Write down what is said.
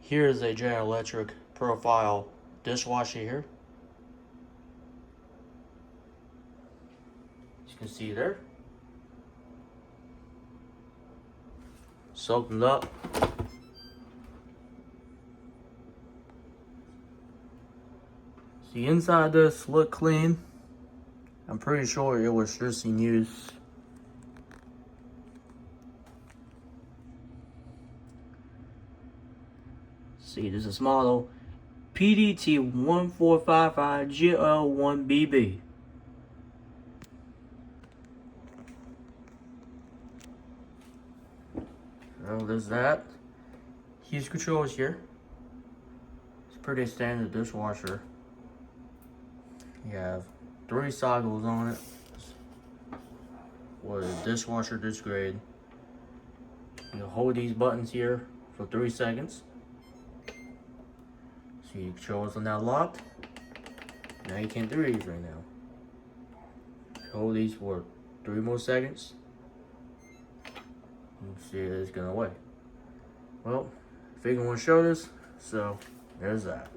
Here is a General Electric profile dishwasher here. As you can see there. Soaked up. The inside does look clean. I'm pretty sure it was just in use. See, this is model PDT145SGL1BB. So there's that. Huge controls here. It's pretty standard dishwasher. You have 3 toggles on it with a dishwasher dish grade. You hold these buttons here for 3 seconds. So your controls are now locked. Now you can't do these right now. Hold these for 3 more seconds. You see it's gonna away. Well, I figured I want to show this, so there's that.